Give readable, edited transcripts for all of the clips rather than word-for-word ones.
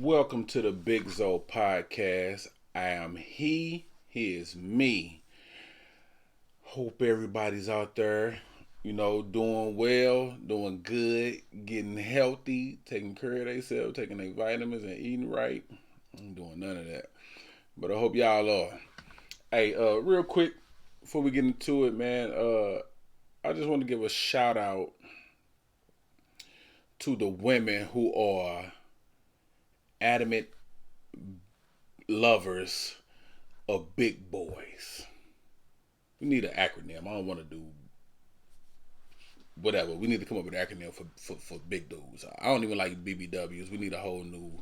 Welcome to the BigZo podcast. I am he is me. Hope everybody's out there, doing well, doing good, getting healthy, taking care of themselves, taking their vitamins and eating right. I'm doing none of that. But I hope y'all are. Hey, real quick, before we get into it, man, I just want to give a shout out to the women who are adamant lovers of big boys. We need an acronym. I don't want to do whatever. We need to come up with an acronym for big dudes. I don't even like BBWs. We need a whole new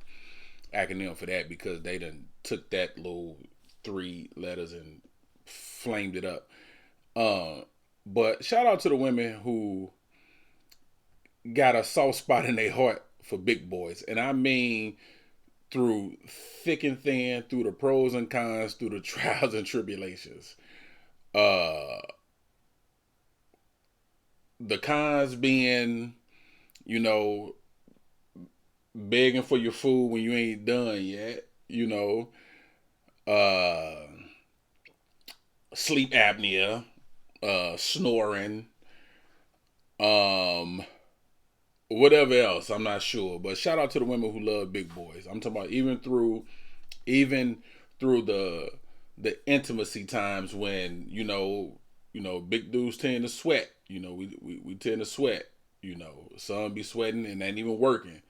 acronym for that because they done took that little 3 letters and flamed it up. But shout out to the women who got a soft spot in their heart for big boys. And I mean through thick and thin, through the pros and cons, through the trials and tribulations. The cons being, begging for your food when you ain't done yet, sleep apnea, snoring, whatever else, I'm not sure. But shout out to the women who love big boys. I'm talking about even through the intimacy times when, big dudes tend to sweat. We tend to sweat. Some be sweating and ain't even working,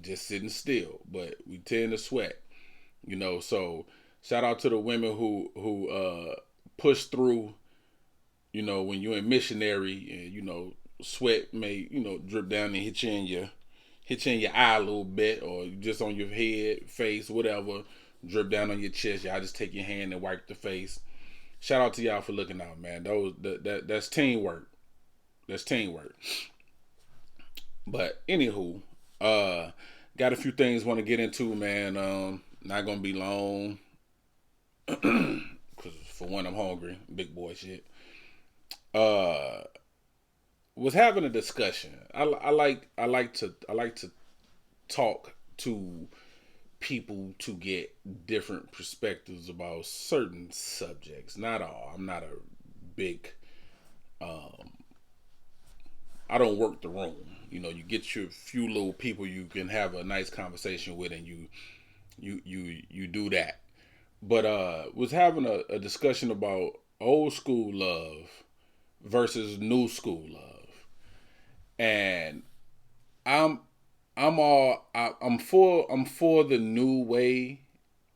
just sitting still. But we tend to sweat. So shout out to the women who push through. When you're in missionary and sweat may drip down and hit you in your eye a little bit, or just on your head, face, whatever, drip down on your chest. Y'all just take your hand and wipe the face. Shout out to y'all for looking out, man. That's teamwork. That's teamwork. But anywho, got a few things want to get into, man. Not gonna be long, cause for one, I'm hungry. Big boy shit. Was having a discussion. I like to talk to people to get different perspectives about certain subjects. Not all. I'm not a big. I don't work the room. You get your few little people you can have a nice conversation with, and you do that. But was having a discussion about old school love versus new school love, and I'm for the new way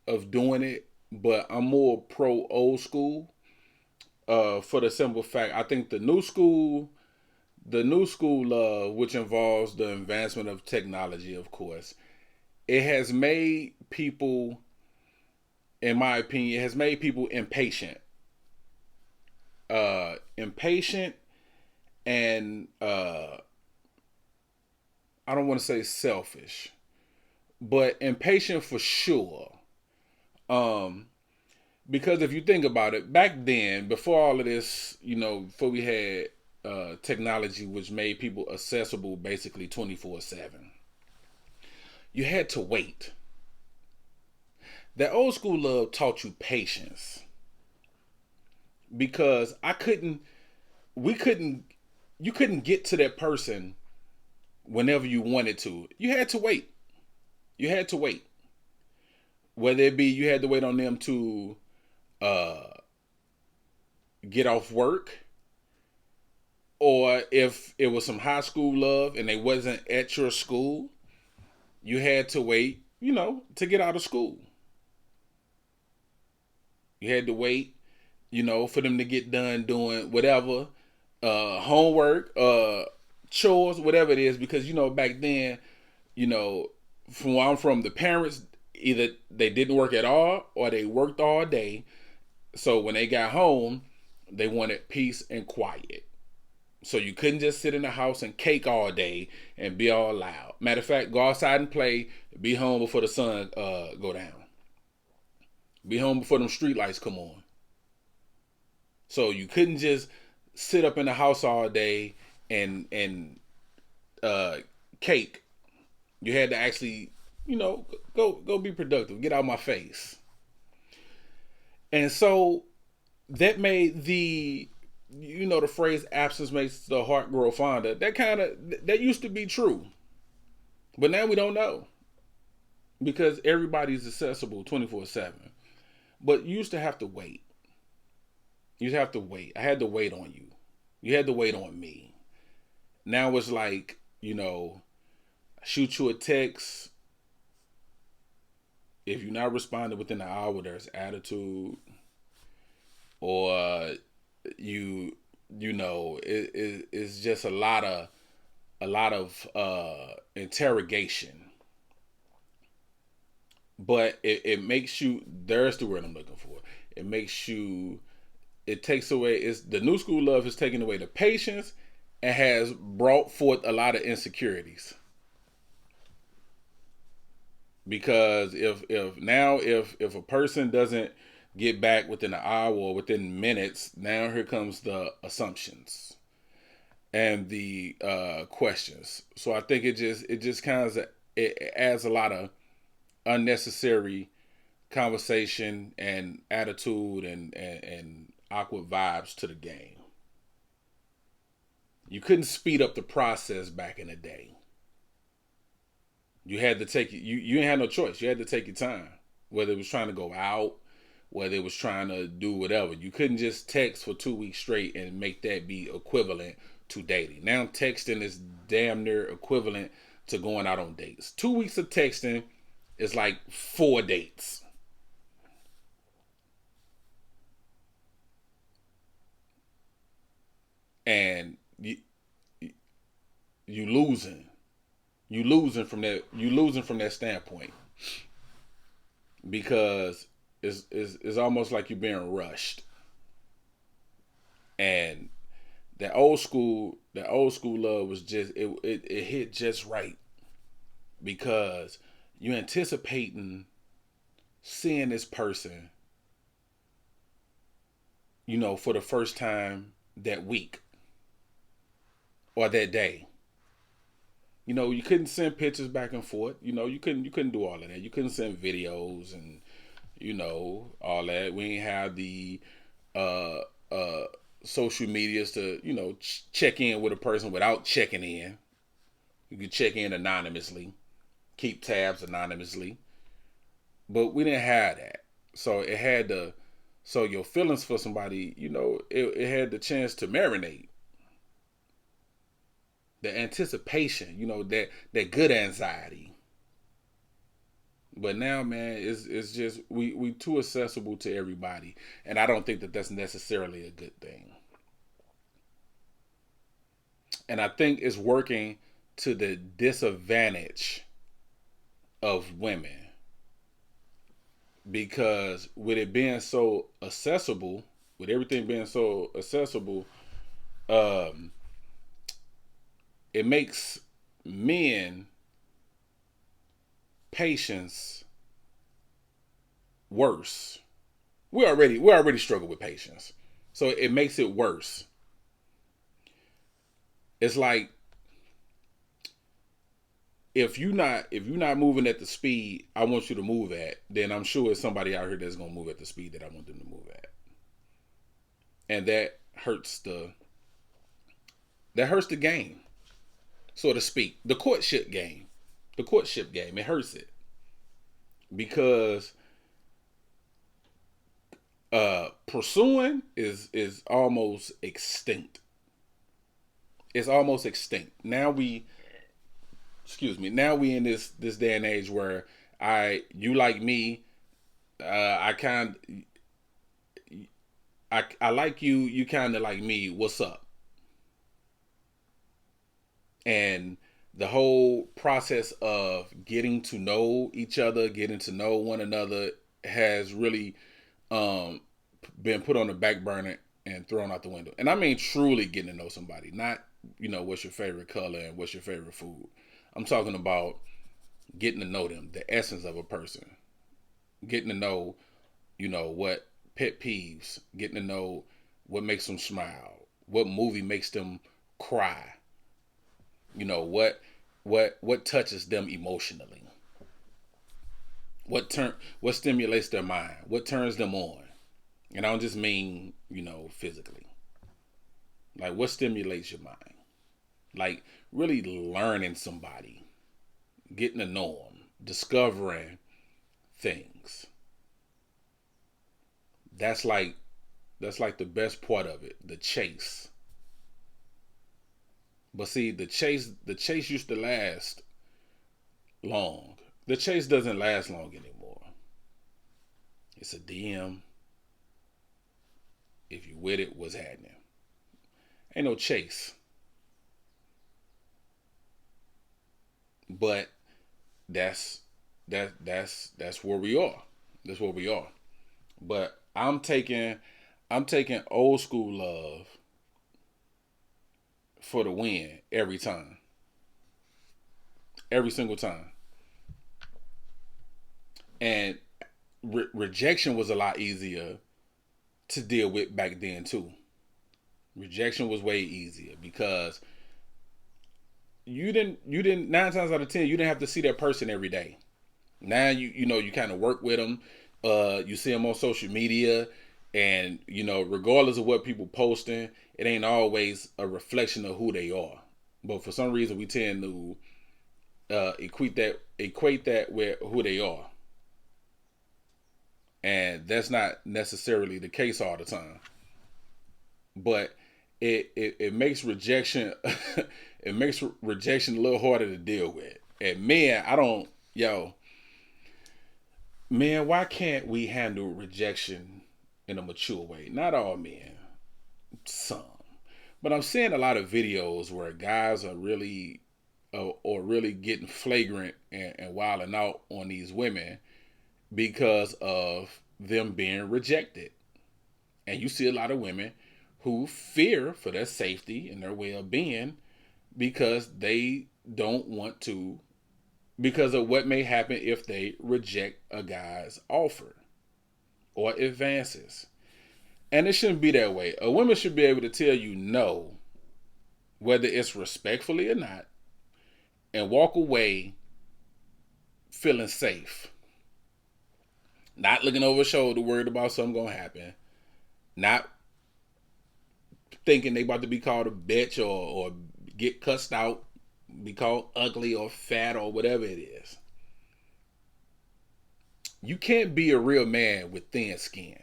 of doing it, but I'm more pro old school. For the simple fact, I think the new school love, which involves the advancement of technology, of course, it has made people, in my opinion, it has made people impatient. Impatient and I don't want to say selfish, but impatient for sure. Because if you think about it, back then, before all of this, before we had technology which made people accessible basically 24/7, you had to wait. That old school love taught you patience. Because you couldn't get to that person whenever you wanted to. You had to wait. You had to wait. Whether it be you had to wait on them to get off work, or if it was some high school love and they wasn't at your school, you had to wait, to get out of school. You had to wait, for them to get done doing whatever, homework, chores, whatever it is, because back then, from where I'm from, the parents either they didn't work at all or they worked all day. So when they got home, they wanted peace and quiet. So you couldn't just sit in the house and cake all day and be all loud. Matter of fact, go outside and play. Be home before the sun go down. Be home before them street lights come on. So you couldn't just sit up in the house all day and cake. You had to actually go be productive. Get out of my face. And so that made the phrase absence makes the heart grow fonder. That used to be true. But now we don't know because everybody's accessible 24/7. But you used to have to wait. You have to wait. I had to wait on you. You had to wait on me. Now it's like, shoot you a text. If you're not responding within an hour, there's attitude. Or it's just a lot of interrogation. But it makes you, there's the word I'm looking for. It makes you, it takes away, it's the new school love has taken away the patience and has brought forth a lot of insecurities. Because if a person doesn't get back within an hour or within minutes, now here comes the assumptions and the questions. So I think it just kind of it adds a lot of unnecessary conversation and attitude and awkward vibes to the game. You couldn't speed up the process back in the day. You had to take you didn't have no choice. You had to take your time. Whether it was trying to go out, whether it was trying to do whatever. You couldn't just text for 2 weeks straight and make that be equivalent to dating. Now texting is damn near equivalent to going out on dates. 2 weeks of texting is like 4 dates. And you losing. You losing from that standpoint. Because it's almost like you're being rushed. And that old school love was just it hit just right because you're anticipating seeing this person, for the first time that week or that day. You couldn't send pictures back and forth. You couldn't do all of that. You couldn't send videos and all that. We ain't have the uh uh social medias to check in with a person without checking in. You could check in anonymously, keep tabs anonymously, but we didn't have that. So it had to. So your feelings for somebody, it had the chance to marinate. The anticipation, that good anxiety. But now, man, it's just we too accessible to everybody, and I don't think that that's necessarily a good thing. And I think it's working to the disadvantage of women because with it being so accessible, with everything being so accessible, um, it makes men patience worse. We already struggle with patience, so it makes it worse. It's like if you're not moving at the speed I want you to move at, then I'm sure it's somebody out here that's gonna move at the speed that I want them to move at, and that hurts the game, so to speak, the courtship game. It hurts it because pursuing is almost extinct. It's almost extinct. Now we in this day and age where you like me, I like you, you kind of like me. What's up? And the whole process of getting to know each other, getting to know one another, has really um, been put on the back burner and thrown out the window. And I mean truly getting to know somebody, not what's your favorite color and what's your favorite food. I'm talking about getting to know them, the essence of a person, getting to know what pet peeves, getting to know what makes them smile, what movie makes them cry, what touches them emotionally. What stimulates their mind? What turns them on? And I don't just mean, physically. Like, what stimulates your mind? Like, really learning somebody, getting to know them, discovering things. That's like the best part of it, the chase. But see, the chase used to last long. The chase doesn't last long anymore. It's a DM. If you with it, what's happening? Ain't no chase. But that's that's where we are. That's where we are. But I'm taking old school love for the win every time. Every single time. And rejection was a lot easier to deal with back then too. Rejection was way easier because you didn't 9 times out of 10 you didn't have to see that person every day. Now you kind of work with them. You see them on social media, and regardless of what people posting, it ain't always a reflection of who they are. But for some reason, we tend to equate that with who they are, and that's not necessarily the case all the time. But it makes rejection it makes rejection a little harder to deal with. And man, I don't yo man, why can't we handle rejection in a mature way? Not all men, some. But I'm seeing a lot of videos where guys are really or really getting flagrant and wilding out on these women because of them being rejected. And you see a lot of women who fear for their safety and their well-being because they don't want to, because of what may happen if they reject a guy's offer or advances. And it shouldn't be that way. A woman should be able to tell you no, whether it's respectfully or not, and walk away feeling safe. Not looking over her shoulder, worried about something gonna happen. Not thinking they about to be called a bitch or get cussed out, be called ugly or fat or whatever it is. You can't be a real man with thin skin.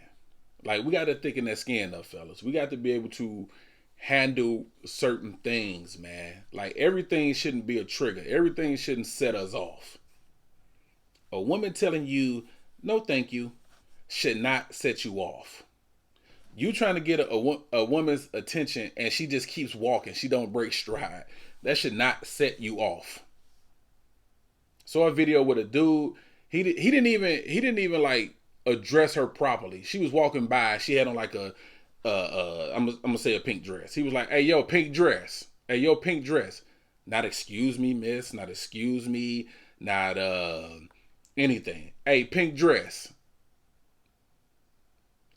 Like, we got to thicken that skin up, fellas. We got to be able to handle certain things, man. Like, everything shouldn't be a trigger. Everything shouldn't set us off. A woman telling you no thank you should not set you off. You trying to get a woman's attention and she just keeps walking, she don't break stride, that should not set you off. Saw a video with a dude. He didn't even like address her properly. She was walking by. She had on like I'm gonna say a pink dress. He was like, "Hey yo, pink dress. Hey yo, pink dress." Not excuse me, miss. Not excuse me. Not anything. Hey, pink dress.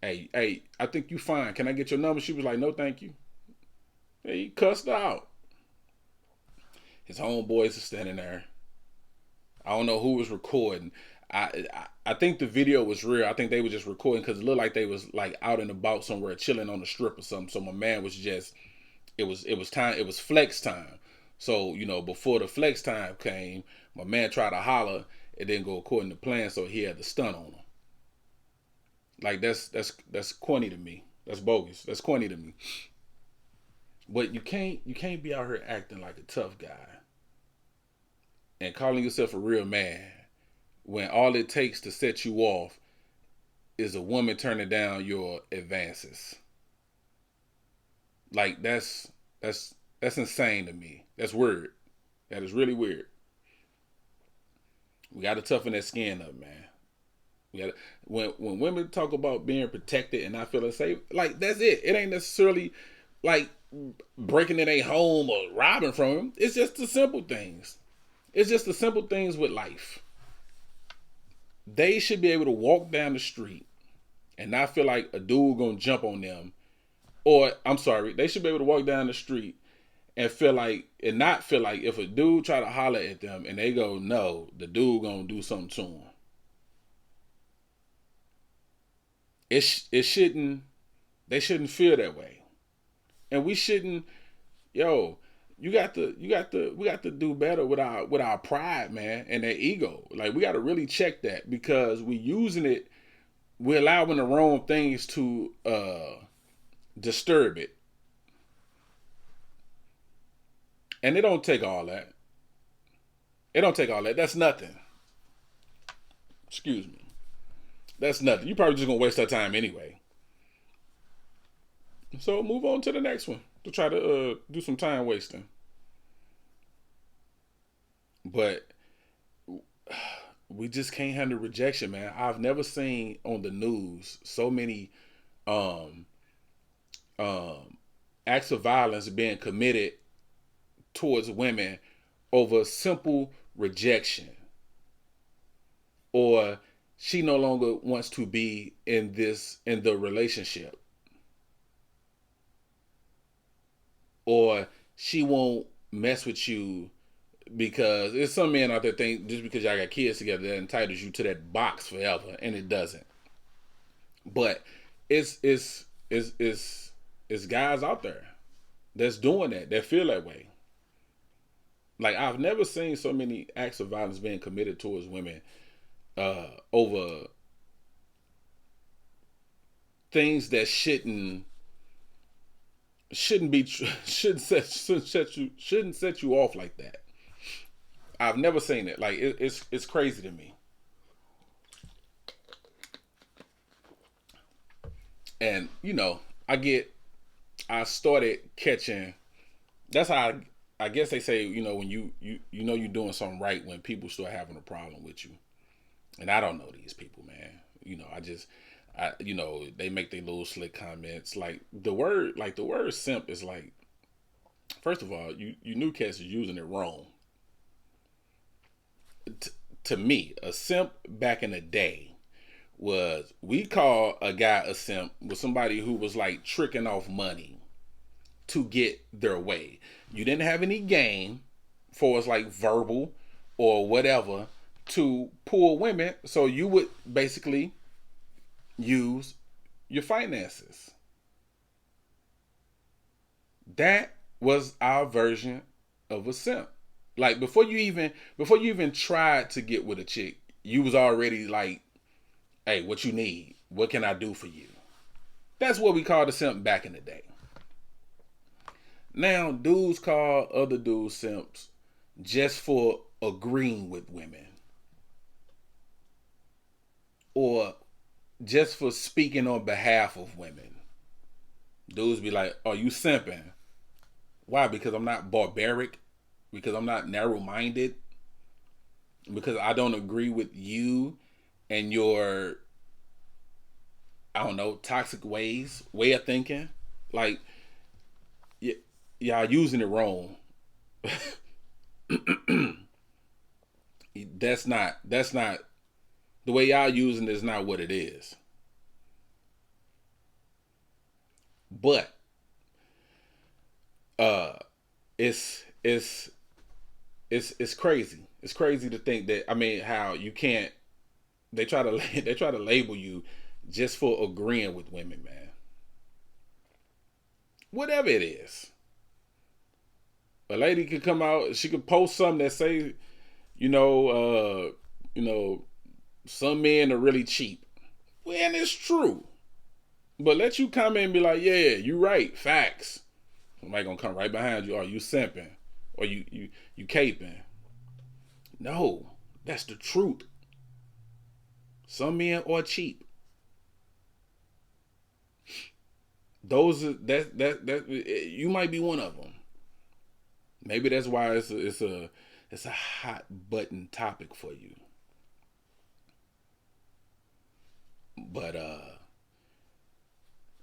Hey, I think you fine. Can I get your number? She was like, "No, thank you." Hey, he cussed her out. His homeboys are standing there. I don't know who was recording. I think the video was real. I think they were just recording because it looked like they was like out and about somewhere, chilling on the strip or something. So my man was just, it was time. It was flex time. So before the flex time came, my man tried to holler. It didn't go according to plan, so he had to stun on him. Like, that's corny to me. That's bogus. That's corny to me. But you can't be out here acting like a tough guy and calling yourself a real man when all it takes to set you off is a woman turning down your advances. Like, that's insane to me. That's weird. That is really weird. We got to toughen that skin up, man. We got to, when women talk about being protected and not feeling safe, like, that's it. It ain't necessarily like breaking in a home or robbing from them. It's just the simple things. It's just the simple things with life. They should be able to walk down the street and not feel like a dude gonna jump on them. Or, I'm sorry, they should be able to walk down the street and not feel like if a dude try to holler at them and they go no, the dude gonna do something to them. it shouldn't. They shouldn't feel that way, and we shouldn't. Yo, we got to do better with our pride, man, and that ego. Like we got to really check that because we using it. We're allowing the wrong things to disturb it, and it don't take all that. It don't take all that. That's nothing. Excuse me. That's nothing. You probably just gonna waste that time anyway. So move on to the next one to try to do some time wasting. But we just can't handle rejection, man. I've never seen on the news so many um, um, acts of violence being committed towards women over simple rejection, or she no longer wants to be in the relationship, or she won't mess with you because there's some men out there think just because y'all got kids together that entitles you to that box forever, and it doesn't. But it's guys out there that's doing that feel that way. Like I've never seen so many acts of violence being committed towards women over things that shouldn't be shouldn't set you off like that. I've never seen it. Like it's crazy to me. And I started catching. That's how I guess they say when you know you're doing something right when people start having a problem with you. And I don't know these people, man. They make their little slick comments. Like the word simp is like, first of all, you new cats is using it wrong. To me, a simp back in the day was, we call a guy a simp was somebody who was like tricking off money to get their way. You didn't have any game for us like verbal or whatever to pull women, so you would basically use your finances. That was our version of a simp. Like before you even tried to get with a chick, you was already like, hey, what you need? What can I do for you? That's what we called a simp back in the day. Now dudes call other dudes simps just for agreeing with women, or just for speaking on behalf of women. Dudes be like, "Oh, you simping? Why? Because I'm not barbaric? Because I'm not narrow minded? Because I don't agree with you and your, I don't know, toxic way of thinking? Like, y'all using it wrong." That's not the way y'all using it is not what it is. But uh it's it's crazy. It's crazy to think that, I mean, how you can't, they try to they try to label you just for agreeing with women, man. Whatever it is. A lady could come out, she could post something that say, you know, you know, some men are really cheap. Well, and it's true. But let you come in and be like, yeah, you right, facts. Somebody gonna come right behind you. Are you simping? Or you caping? No, that's the truth. Some men are cheap. Those are that you might be one of them. Maybe that's why it's a hot button topic for you. But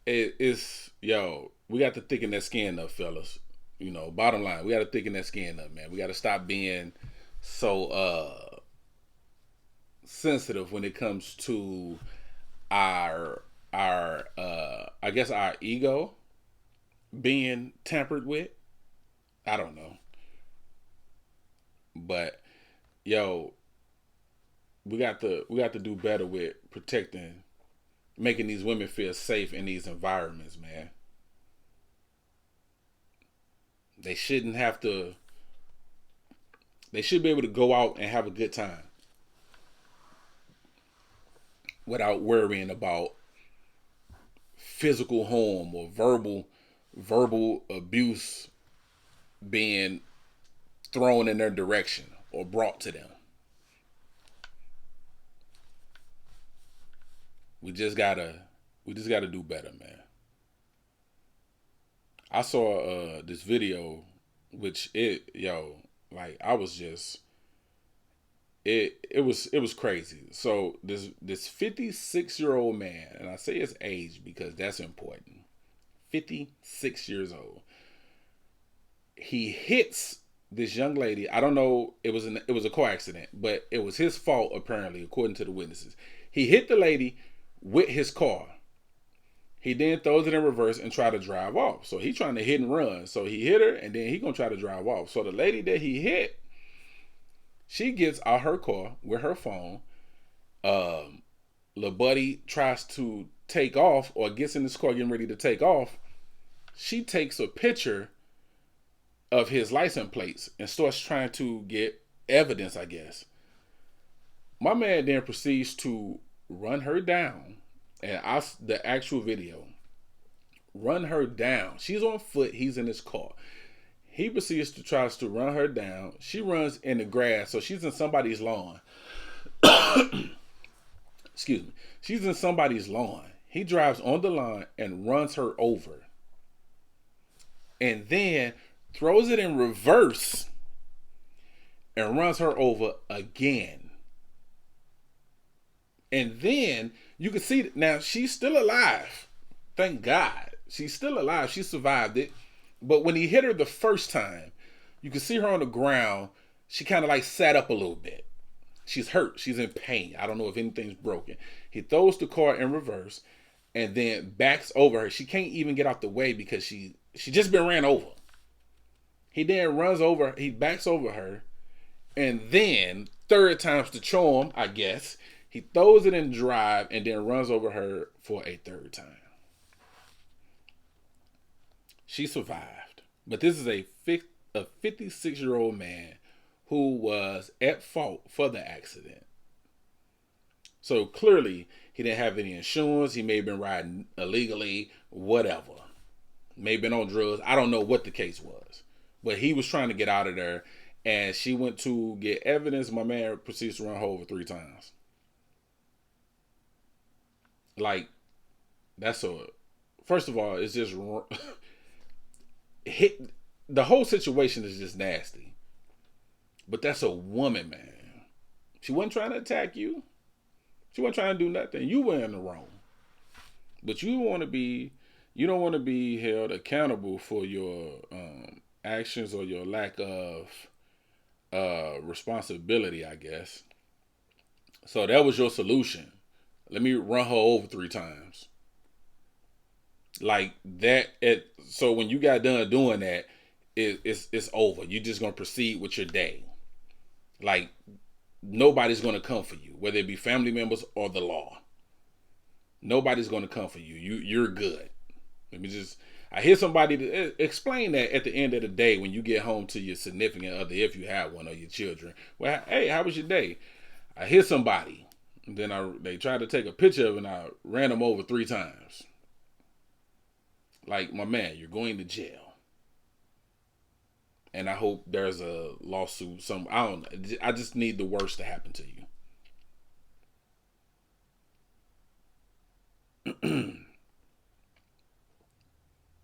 it's, yo, we got to thicken that skin up, fellas. Bottom line, we got to thicken that skin up, man. We got to stop being so sensitive when it comes to our I guess our ego being tampered with. I don't know. But yo, we got to do better with protecting making these women feel safe in these environments, man. They shouldn't have to. They should be able to go out and have a good time without worrying about physical harm or verbal abuse being thrown in their direction or brought to them. We just gotta do better, man. I saw this video, which like I was just it was crazy. So this 56-year-old man, and I say his age because that's important. 56 years old. He hits this young lady. I don't know. It was a car accident, but it was his fault apparently, according to the witnesses. He hit the lady with his car. He then throws it in reverse and try to drive off. So he trying to hit and run. So he hit her and then he gonna try to drive off. So the lady that he hit, she gets out her car with her phone. The buddy tries to take off or gets in this car getting ready to take off. She takes a picture of his license plates and starts trying to get evidence, I guess. My man then proceeds to run her down. And the actual video, run her down. She's on foot. He's in his car. He proceeds to tries to run her down. She runs in the grass, so she's in somebody's lawn. Excuse me. She's in somebody's lawn. He drives on the lawn and runs her over. And then throws it in reverse and runs her over again. And then you can see now she's still alive. Thank God. She's still alive. She survived it. But when he hit her the first time, you can see her on the ground. She kind of like sat up a little bit. She's hurt. She's in pain. I don't know if anything's broken. He throws the car in reverse and then backs over her. She can't even get out the way because she just been ran over. He then runs over. He backs over her. And then, third time's the charm, I guess. He throws it in drive and then runs over her for a third time. She survived. But this is a 56-year-old man who was at fault for the accident. So clearly, he didn't have any insurance. He may have been riding illegally, whatever. May have been on drugs. I don't know what the case was. But he was trying to get out of there. And she went to get evidence. My man proceeds to run her over 3 times. Like, first of all, it's just the whole situation is just nasty. But that's a woman, man. She wasn't trying to attack you. She wasn't trying to do nothing. You were in the wrong. But you don't want to be held accountable for your actions or your lack of responsibility, I guess. So that was your solution. Let me run her over 3 times. Like that. So when you got done doing that, it's over. You're just going to proceed with your day. Like nobody's going to come for you, whether it be family members or the law. Nobody's going to come for you. You're good. I hear somebody to explain that at the end of the day when you get home to your significant other, if you have one, or your children. Well, hey, how was your day? I hear somebody. And then they tried to take a picture of it and I ran them over 3 times. Like, my man, you're going to jail. And I hope there's a lawsuit. I just need the worst to happen to you.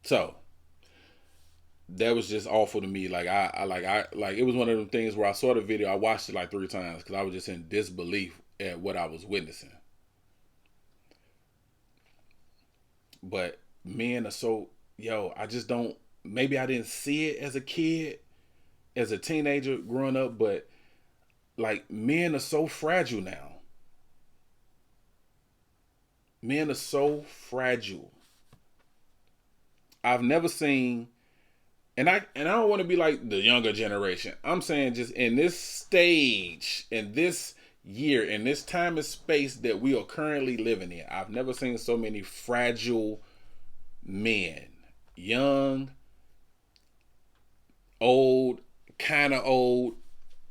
So that was just awful to me. Like it was one of them things where I saw the video, I watched it like 3 times because I was just in disbelief at what I was witnessing. But men are so, I just don't, maybe I didn't see it as a kid, as a teenager growing up, but like men are so fragile now. Men are so fragile. I've never seen, and I don't want to be like the younger generation. I'm saying just in this stage, in this year, in this time and space that we are currently living in, I've never seen so many fragile men, young, old, kind of old,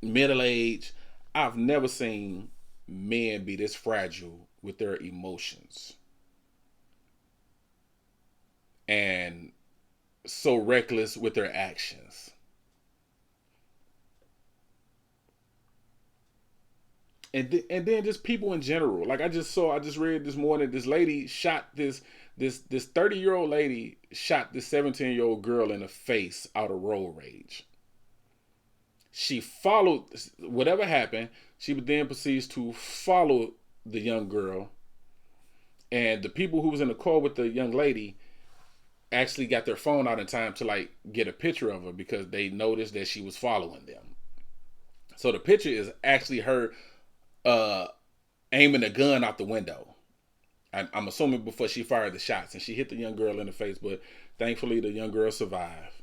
middle age. I've never seen men be this fragile with their emotions and so reckless with their actions. And then just people in general. Like I just read this morning, this lady shot this 30-year-old lady shot this 17-year-old girl in the face out of road rage. She followed whatever happened. She then proceeds to follow the young girl, and the people who was in the car with the young lady actually got their phone out in time to like get a picture of her because they noticed that she was following them. So the picture is actually her uh, aiming a gun out the window. I'm assuming before she fired the shots, and she hit the young girl in the face, but thankfully the young girl survived.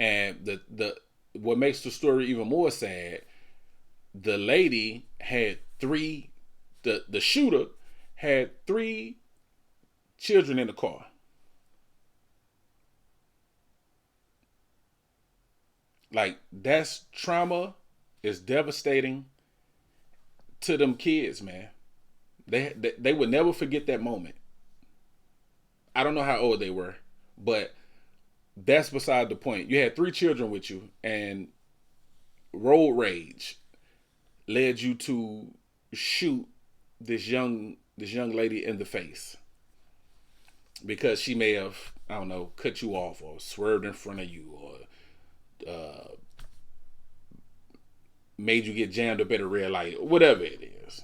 And the what makes the story even more sad, the lady had three, the shooter had three children in the car. Like, that's trauma, is devastating to them kids, man. They would never forget that moment. I don't know how old they were, but that's beside the point. You had three children with you, and road rage led you to shoot this young lady in the face because she may have, I don't know, cut you off or swerved in front of you or made you get jammed up at a red light, whatever it is.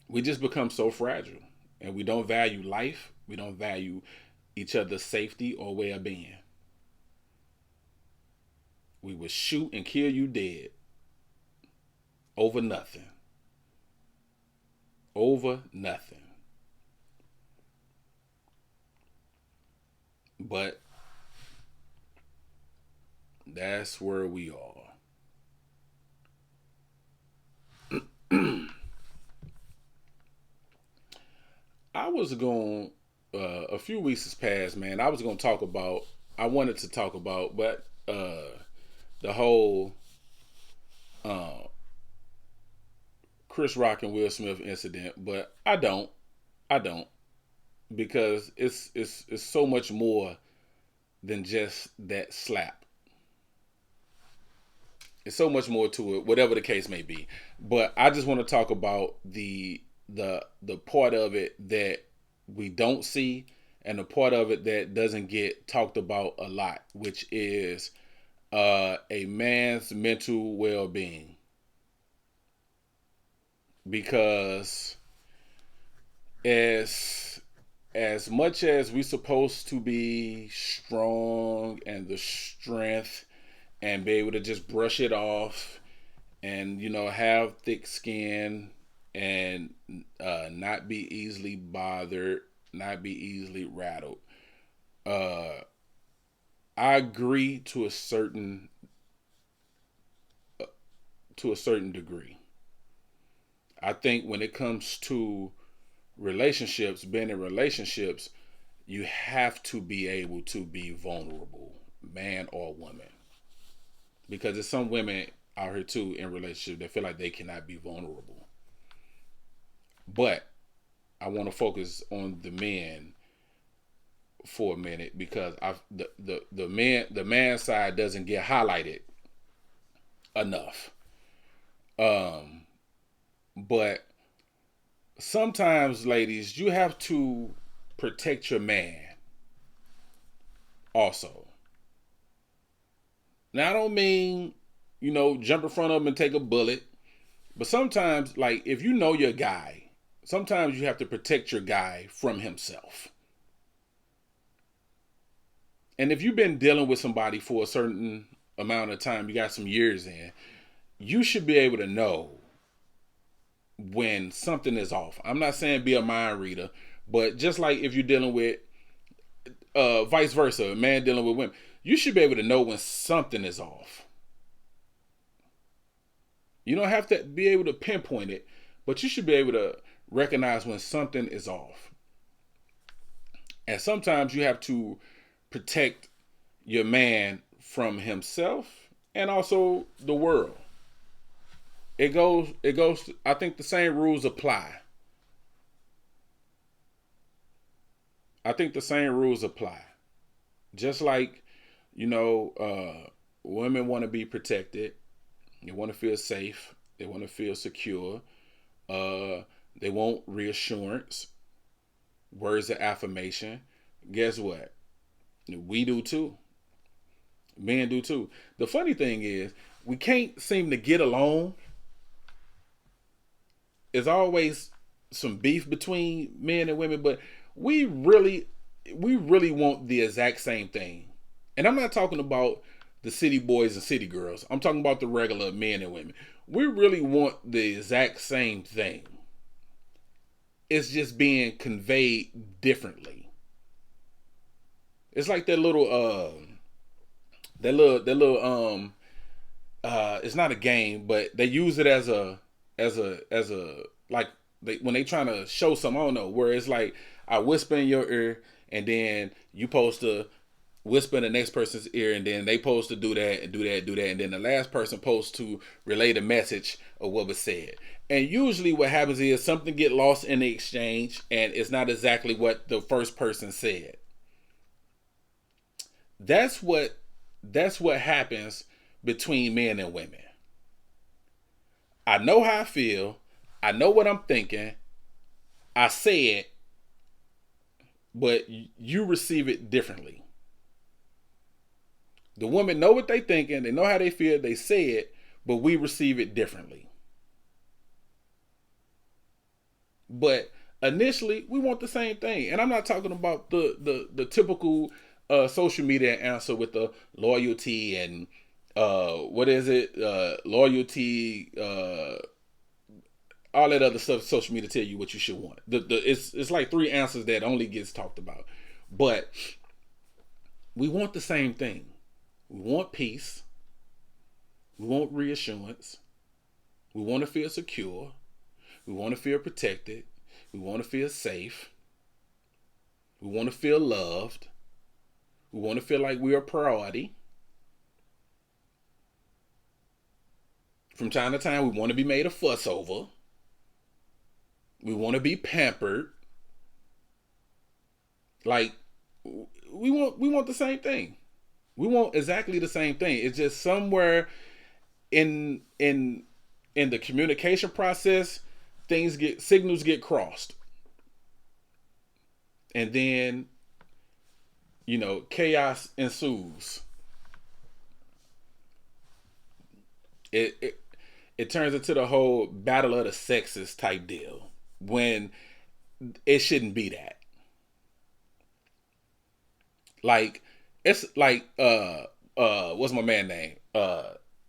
We just become so fragile, and we don't value life. We don't value each other's safety or well-being. We will shoot and kill you dead over nothing. Over nothing. But that's where we are. I was going, a few weeks has passed, man. I was going to talk about, I wanted to talk about, but the whole Chris Rock and Will Smith incident, but I don't, because it's so much more than just that slap. It's so much more to it, whatever the case may be. But I just want to talk about the part of it that we don't see, and the part of it that doesn't get talked about a lot, which is a man's mental well-being. Because as much as we're supposed to be strong and the strength and be able to just brush it off and, have thick skin and not be easily bothered, not be easily rattled. I agree to a certain degree. I think when it comes to relationships, being in relationships, you have to be able to be vulnerable, man or woman. Because there's some women out here too in relationships that feel like they cannot be vulnerable. But I want to focus on the men for a minute because the man side doesn't get highlighted enough. But sometimes, ladies, you have to protect your man also. Now, I don't mean, jump in front of him and take a bullet. But sometimes, like, if you know your guy, sometimes you have to protect your guy from himself. And if you've been dealing with somebody for a certain amount of time, you got some years in, you should be able to know when something is off. I'm not saying be a mind reader, but just like if you're dealing with vice versa, a man dealing with women, you should be able to know when something is off. You don't have to be able to pinpoint it, but you should be able to recognize when something is off. And sometimes you have to protect your man from himself and also the world. It goes, I think the same rules apply. I think the same rules apply. Just like, you know, women want to be protected. They want to feel safe. They want to feel secure. Uh, they want reassurance, words of affirmation. Guess what? We do too. Men do too. The funny thing is, we can't seem to get along. There's always some beef between men and women, but we really, we really want the exact same thing. And I'm not talking about the city boys and city girls. I'm talking about the regular men and women. We really want the exact same thing. It's just being conveyed differently. It's like that little it's not a game, but they use it as a like when they trying to show something, I don't know, where it's like I whisper in your ear and then you supposed to whisper in the next person's ear and then they supposed to do that and do that, do that, and then the last person supposed to relay the message of what was said. And usually what happens is something get lost in the exchange and it's not exactly what the first person said. That's what happens between men and women. I know how I feel. I know what I'm thinking. I say it, but you receive it differently. The women know what they thinking. They know how they feel. They say it, but we receive it differently. But initially, we want the same thing. And I'm not talking about the typical social media answer with the loyalty and what is it? Loyalty, all that other stuff. Social media tell you what you should want. It's like three answers that only gets talked about, but we want the same thing. We want peace. We want reassurance. We want to feel secure. We want to feel protected. We want to feel safe. We want to feel loved. We want to feel like we're a priority. From time to time, we want to be made a fuss over. We want to be pampered. Like we want the same thing. We want exactly the same thing. It's just somewhere in the communication process, signals get crossed. And then, chaos ensues. It turns into the whole battle of the sexes type deal when it shouldn't be that. Like, it's like what's my man name?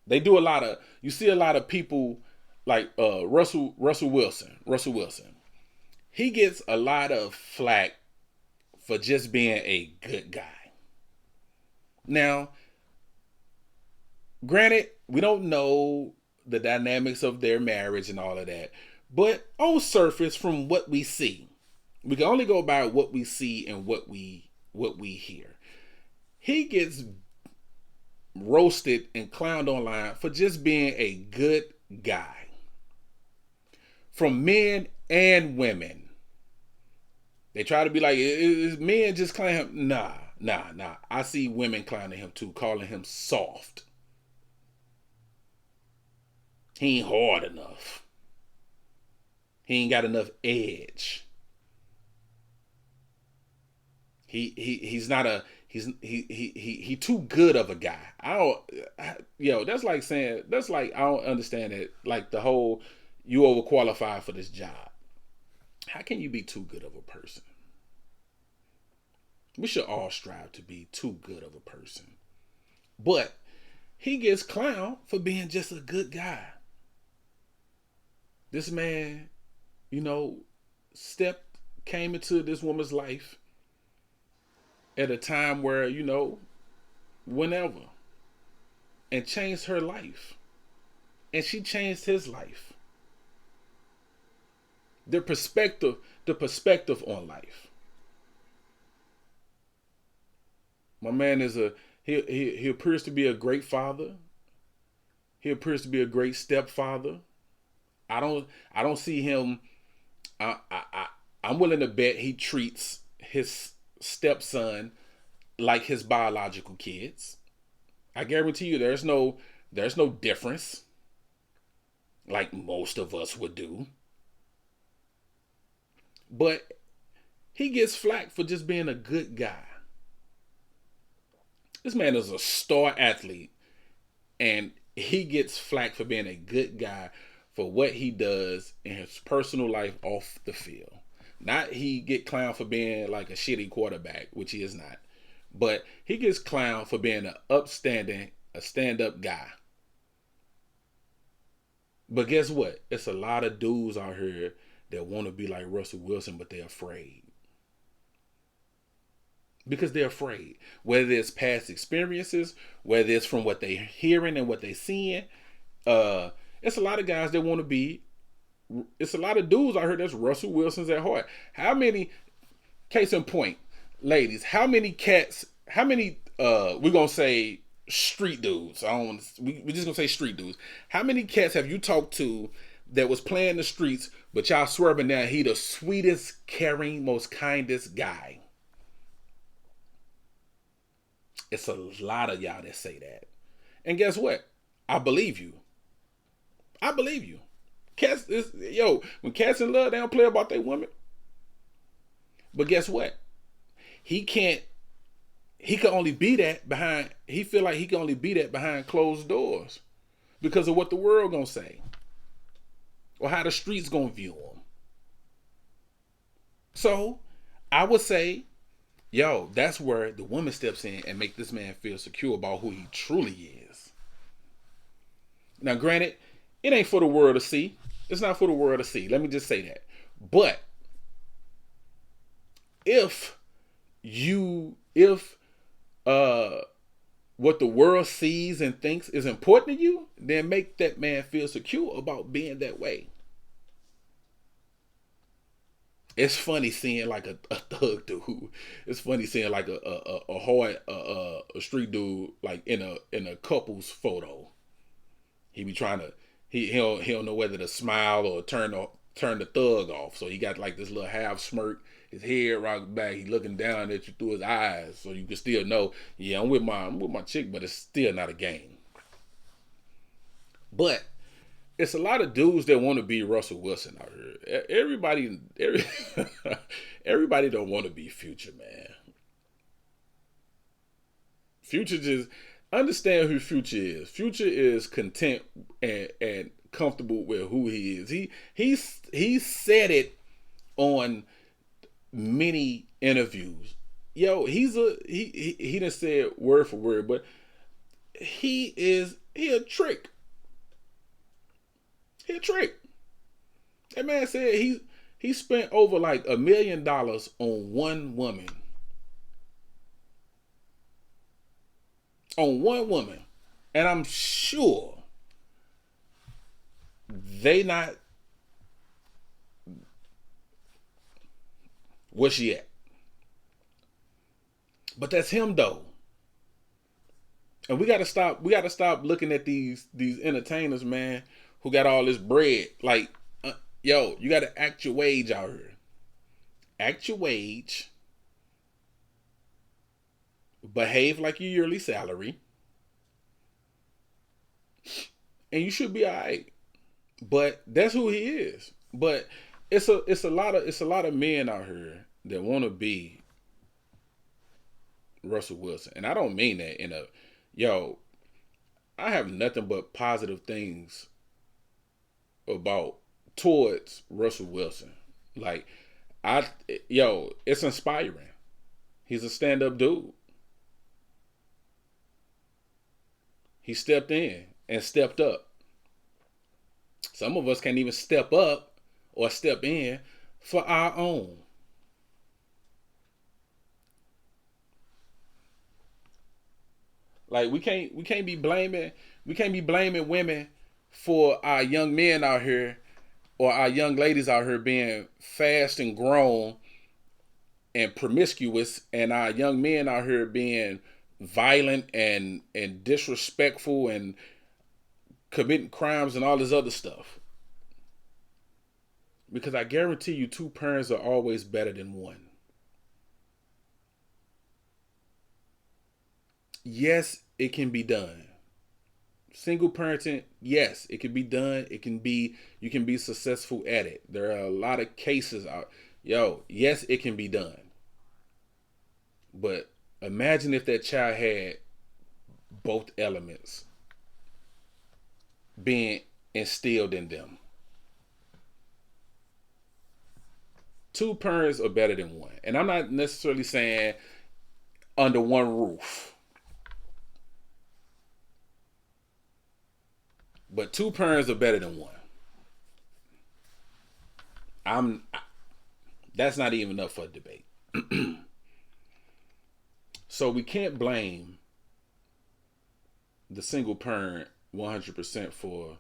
They do a lot of, you see a lot of people like Russell Wilson. He gets a lot of flack for just being a good guy. Now, granted, we don't know the dynamics of their marriage and all of that, but on surface, from what we see, we can only go by what we see and what we hear. He gets roasted and clowned online for just being a good guy, from men and women. They try to be like, is men just clown him? Nah. I see women clowning him too, calling him soft. He ain't hard enough. He ain't got enough edge. He's not a he too good of a guy. That's like saying, that's like, I don't understand it. Like the whole, you overqualified for this job. How can you be too good of a person? We should all strive to be too good of a person. But he gets clowned for being just a good guy. This man, came into this woman's life at a time where, whenever, and changed her life. and she changed his life. The perspective, the perspective on life. My man is he appears to be a great father. He appears to be a great stepfather. I don't see him. I'm willing to bet he treats his stepson like his biological kids. I guarantee you, there's no difference like most of us would do. But he gets flack for just being a good guy. This man is a star athlete, and he gets flack for being a good guy for what he does in his personal life off the field. Not he get clowned for being like a shitty quarterback, which he is not. But he gets clowned for being a stand-up guy. But guess what? It's a lot of dudes out here that want to be like Russell Wilson, but they're afraid. Because they're afraid. Whether it's past experiences, whether it's from what they're hearing and what they're seeing. It's a lot of guys that want to be. It's a lot of dudes out here that's Russell Wilson's at heart. How many, case in point, ladies, how many cats, how many, we're going to say street dudes. I don't want to, we're just going to say street dudes. How many cats have you talked to that was playing the streets, but y'all swerving down, he the sweetest, caring, most kindest guy? It's a lot of y'all that say that. And guess what? I believe you. I believe you. Cats is, when cats in love, they don't play about their women. But guess what? He can only be that behind, he feel like he can only be that behind closed doors because of what the world gonna say or how the streets gonna view him. So I would say, that's where the woman steps in and make this man feel secure about who he truly is. Now, granted, it ain't for the world to see. It's not for the world to see. Let me just say that. But if what the world sees and thinks is important to you, then make that man feel secure about being that way. It's funny seeing like a thug dude. It's funny seeing like a hard a street dude like in a couple's photo. He be trying to he don't know whether to smile or turn the thug off. So he got like this little half smirk, his head rocked back. He looking down at you through his eyes, so you can still know, yeah, I'm with my chick, but it's still not a game. But it's a lot of dudes that want to be Russell Wilson out here. Everybody don't want to be Future, man. Future just understand who Future is. Future is content and comfortable with who he is. He said it on many interviews. He done said word for word, but he a trick. He a trick. That man said he spent over like $1 million on one woman. On one woman. And I'm sure they not, where she at? But that's him though. And we gotta stop looking at these entertainers, man, who got all this bread. Like, you gotta act your wage out here. Act your wage. Behave like your yearly salary. And you should be alright. But that's who he is. But it's a lot of men out here that want to be Russell Wilson. And I don't mean that in a I have nothing but positive things towards Russell Wilson. Like it's inspiring. He's a stand-up dude. He stepped in and stepped up. Some of us can't even step up or step in for our own. Like we can't be blaming women for our young men out here or our young ladies out here being fast and grown and promiscuous, and our young men out here being violent and disrespectful and committing crimes and all this other stuff. Because I guarantee you, two parents are always better than one. Yes, it can be done. Single parenting, yes, it can be done. It can be, you can be successful at it. There are a lot of cases out. Yo, yes, it can be done. But imagine if that child had both elements being instilled in them. Two parents are better than one. And I'm not necessarily saying under one roof. But two parents are better than one. I'm that's not even up for debate. So we can't blame the single parent 100% for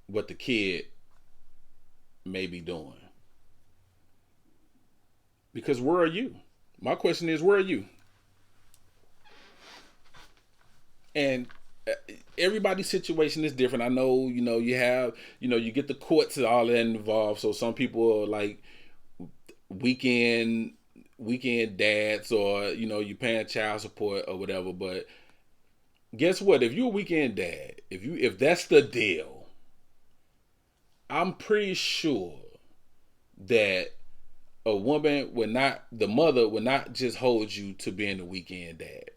what the kid may be doing. Because where are you? My question is, where are you? And everybody's situation is different. I know, you have, you get the courts and all that involved. So some people are like weekend dads, or, you paying child support or whatever. But guess what? If you're a weekend dad, if that's the deal, I'm pretty sure that the mother would not just hold you to being a weekend dad.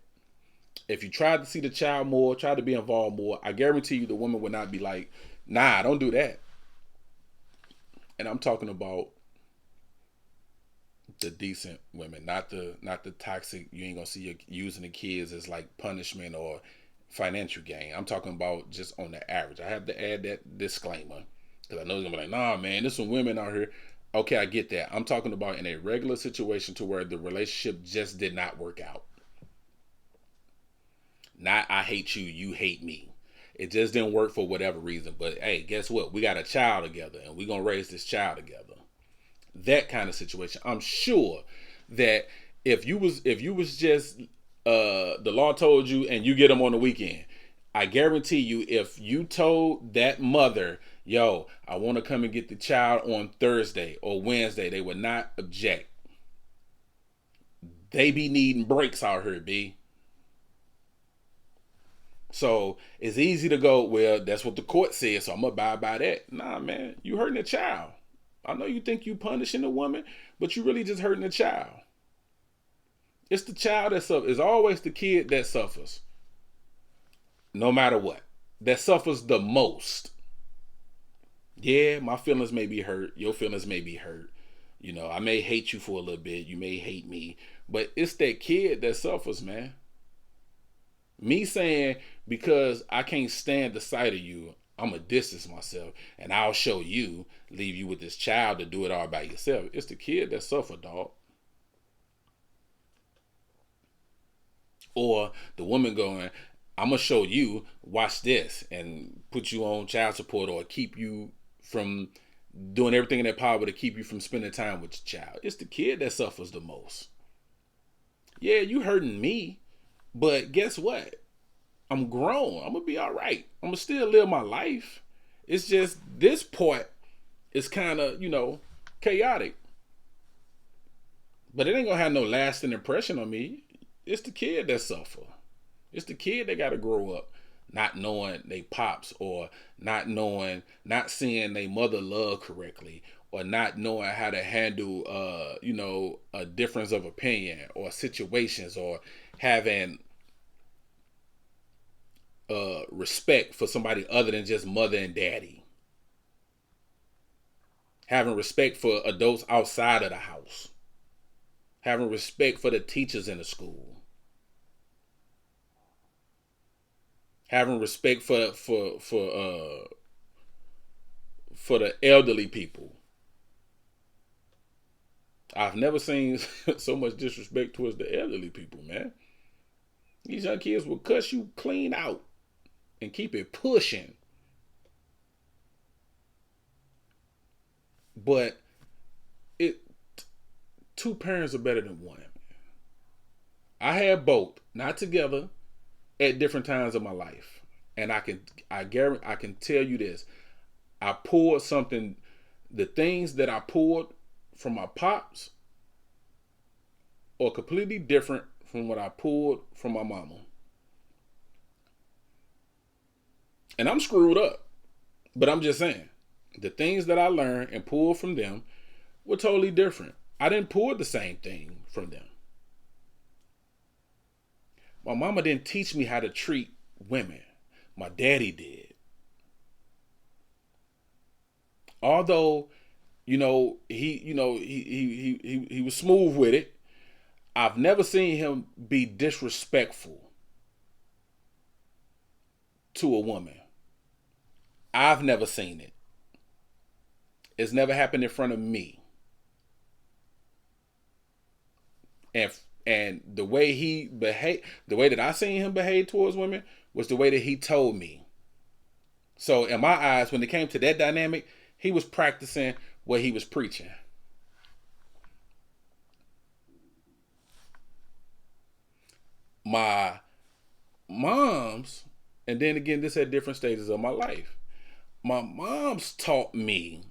If you tried to see the child more, try to be involved more, I guarantee you the woman would not be like, nah, don't do that. And I'm talking about the decent women, not the toxic. You ain't gonna see you using the kids as like punishment or financial gain. I'm talking about just on the average. I have to add that disclaimer because I know they're gonna be like, nah, man, there's some women out here. Okay, I get that. I'm talking about in a regular situation to where the relationship just did not work out. Not I hate you, you hate me. It just didn't work for whatever reason. But hey, guess what? We got a child together and we're gonna raise this child together. That kind of situation. I'm sure that if you was just the law told you and you get them on the weekend, I guarantee you if you told that mother, yo, I want to come and get the child on Thursday or Wednesday, they would not object. They be needing breaks out here, B. So it's easy to go, well, that's what the court says, so I'm gonna abide by that. Nah, man, you hurting a child. I know you think you punishing a woman, but you really just hurting a child. It's the child that suffers. It's always the kid that suffers. No matter what. That suffers the most. Yeah, my feelings may be hurt. Your feelings may be hurt. I may hate you for a little bit. You may hate me. But it's that kid that suffers, man. Me saying, because I can't stand the sight of you, I'm going to distance myself and I'll show you, leave you with this child to do it all by yourself. It's the kid that suffer, dog. Or the woman going, I'm going to show you, watch this, and put you on child support or keep you from doing everything in their power to keep you from spending time with your child. It's the kid that suffers the most. Yeah, you hurting me, but guess what? I'm grown. I'm going to be all right. I'm going to still live my life. It's just this part is kind of, chaotic. But it ain't going to have no lasting impression on me. It's the kid that suffer. It's the kid that got to grow up not knowing they pops, or not seeing they mother love correctly, or not knowing how to handle, a difference of opinion or situations, or having respect for somebody other than just mother and daddy. Having respect for adults outside of the house. Having respect for the teachers in the school. Having respect for the elderly people. I've never seen so much disrespect towards the elderly people, man. These young kids will cuss you clean out and keep it pushing. But it two parents are better than one. I had both, not together, at different times of my life. And I guarantee I can tell you this. I poured something, the things that I poured from my pops are completely different from what I poured from my mama. And I'm screwed up. But I'm just saying, the things that I learned and pulled from them were totally different. I didn't pull the same thing from them. My mama didn't teach me how to treat women. My daddy did. Although, he was smooth with it. I've never seen him be disrespectful to a woman. I've never seen it. It's never happened in front of me. And the way he behaved, the way that I seen him behave towards women was the way that he told me. So in my eyes, when it came to that dynamic, he was practicing what he was preaching. My mom's, and then again, this at different stages of my life. My mom's taught me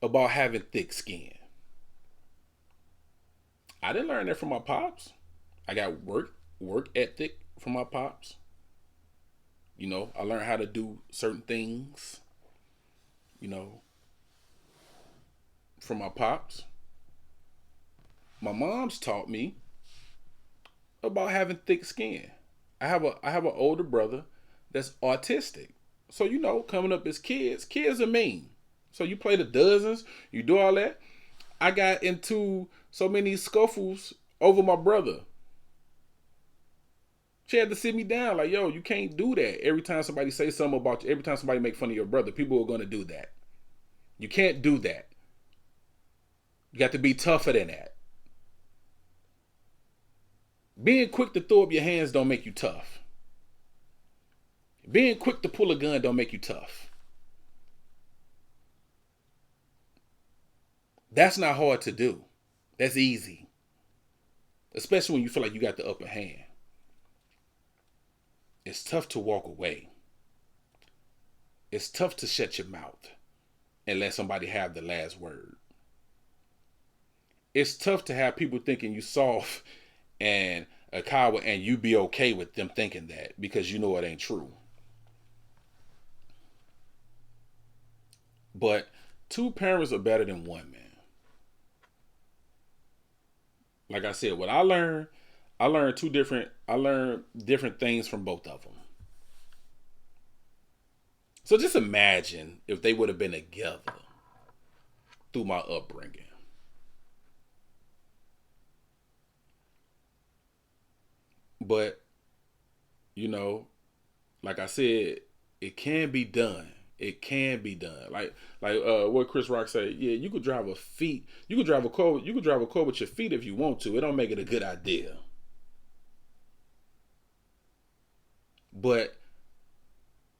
about having thick skin. I didn't learn that from my pops. I got work ethic from my pops. I learned how to do certain things, from my pops. My mom's taught me about having thick skin. I have an older brother that's autistic. So coming up as kids are mean. So you play the dozens, you do all that. I got into so many scuffles over my brother. She had to sit me down like, yo, you can't do that. Every time somebody say something about you, every time somebody make fun of your brother, people are going to do that. You can't do that. You got to be tougher than that. Being quick to throw up your hands don't make you tough. Being quick to pull a gun don't make you tough. That's not hard to do. That's easy. Especially when you feel like you got the upper hand. It's tough to walk away. It's tough to shut your mouth and let somebody have the last word. It's tough to have people thinking you soft and a coward and you be okay with them thinking that because you know it ain't true. But two parents are better than one, man. Like I said, what I learned different things from both of them. So just imagine if they would have been together through my upbringing. But, like I said, it can be done. It can be done. Like what Chris Rock said, yeah, you could drive a car with your feet if you want to. It don't make it a good idea. But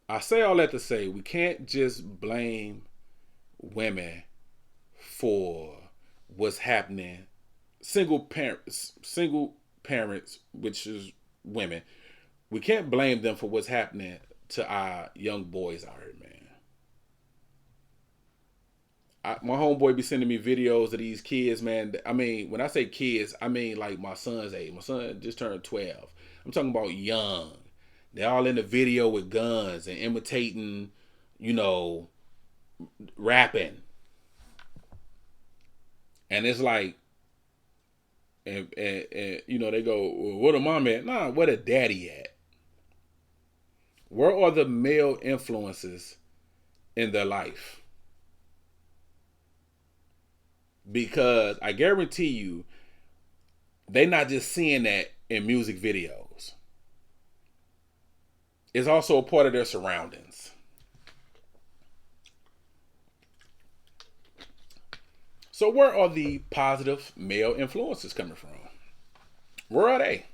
I say all that to say we can't just blame women for what's happening. Single parents, which is women, we can't blame them for what's happening to our young boys out here, man. My homeboy be sending me videos of these kids, man. I mean, when I say kids, I mean like my son's age. My son just turned 12. I'm talking about young. They're all in the video with guns and imitating, rapping. And it's like, and they go, well, where the mom at? Nah, where the daddy at? Where are the male influences in their life? Because I guarantee you, they're not just seeing that in music videos. It's also a part of their surroundings. So where are the positive male influences coming from? Where are they?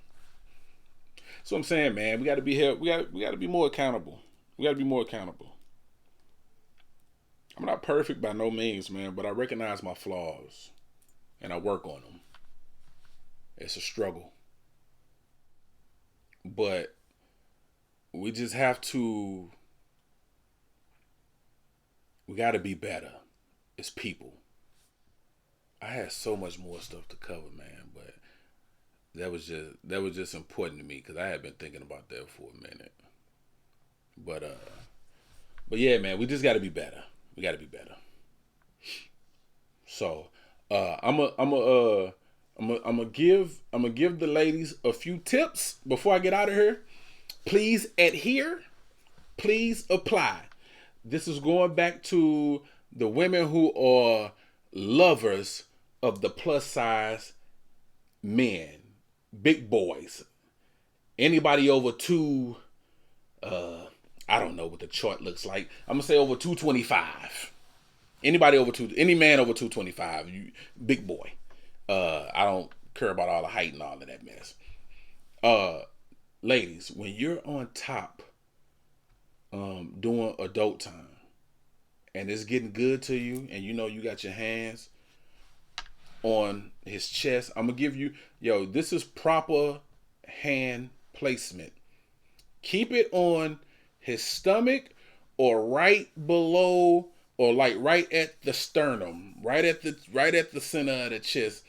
So I'm saying, man, we got to be held. We got to be more accountable. We got to be more accountable. I'm not perfect by no means, man, but I recognize my flaws and I work on them. It's a struggle, but we just have to. We got to be better as people. I had so much more stuff to cover, man, but that was just important to me because I had been thinking about that for a minute. But but yeah, man, we just got to be better. We got to be better. So I'm gonna give the ladies a few tips before I get out of here. Please adhere. Please apply. This is going back to the women who are lovers of the plus size men, big boys. Anybody over I don't know what the chart looks like. I'm gonna say over 225. Any man over 225, you big boy. I don't care about all the height and all of that mess. Uh, Ladies, when you're on top, doing adult time, and it's getting good to you, and you know you got your hands on his chest, I'm gonna give you, yo, this is proper hand placement. Keep it on his stomach or right below or like right at the sternum, right at the center of the chest.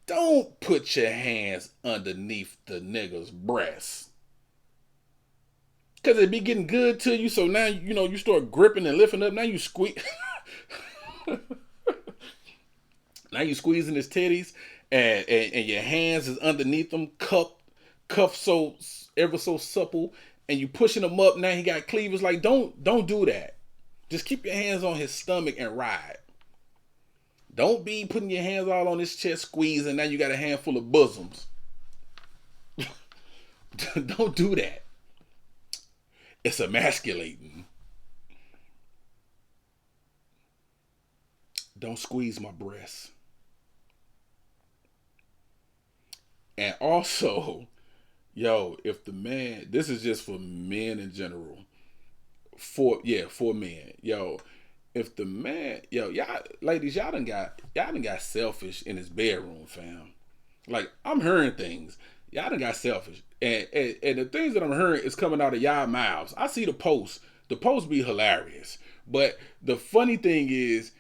Don't put your hands underneath the nigga's breast. Cause it be getting good to you, so now you know you start gripping and lifting up. Now you squeeze, now you squeezing his titties, and your hands is underneath them, cuffed so ever so supple, and you pushing him up. Now he got cleavage. Like don't do that. Just keep your hands on his stomach and ride. Don't be putting your hands all on his chest, squeezing. Now you got a handful of bosoms. Don't do that. It's emasculating. Don't squeeze my breasts. And also, yo, if the man, this is just for men in general. For men. Yo, if the man, yo, y'all ladies, y'all done got selfish in his bedroom, fam. Like, I'm hearing things. Y'all done got selfish. And the things that I'm hearing is coming out of y'all mouths. I see the posts. The posts be hilarious. But the funny thing is,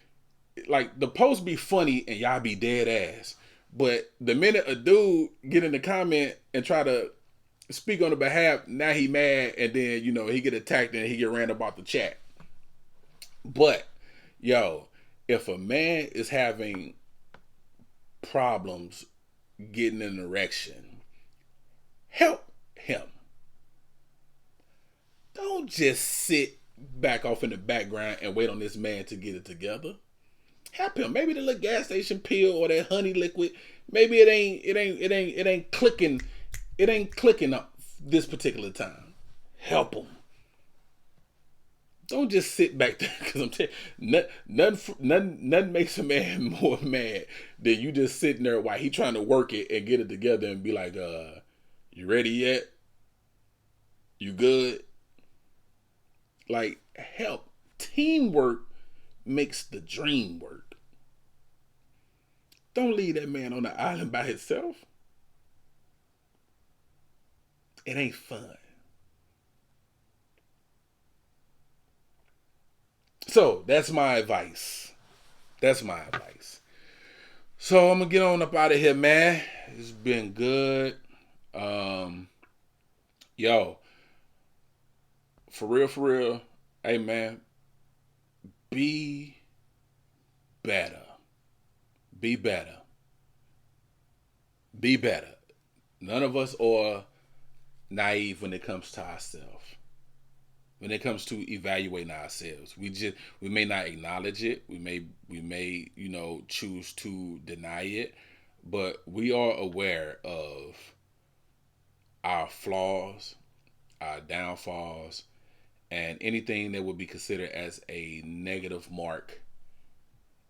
like, the posts be funny and y'all be dead ass. But the minute a dude get in the comment and try to speak on the behalf, now he mad and then, you know, he get attacked and he get ran about the chat. But, yo, if a man is having problems getting an erection, help him. Don't just sit back off in the background and wait on this man to get it together. Help him. Maybe the little gas station pill or that honey liquid. Maybe it ain't clicking. It ain't clicking up this particular time. Help him. Don't just sit back there because I'm telling you, nothing makes a man more mad than you just sitting there while he trying to work it and get it together and be like, you ready yet? You good? Like, help. Teamwork makes the dream work. Don't leave that man on the island by himself. It ain't fun. So that's my advice. That's my advice. So I'm gonna get on up out of here, man. It's been good. Yo, for real. Hey, man, be better. Be better. Be better. None of us are naive when it comes to ourselves. When it comes to evaluating ourselves, we may not acknowledge it. We may choose to deny it, but we are aware of our flaws, our downfalls, and anything that would be considered as a negative mark,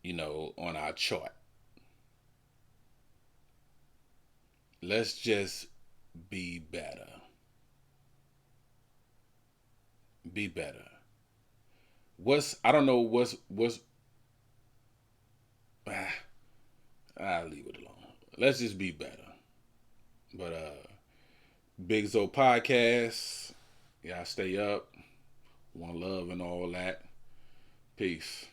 on our chart. Let's just be better. Be better. I don't know what's I'll leave it alone. Let's just be better. But BigZo podcast. Y'all stay up. One love and all that. Peace.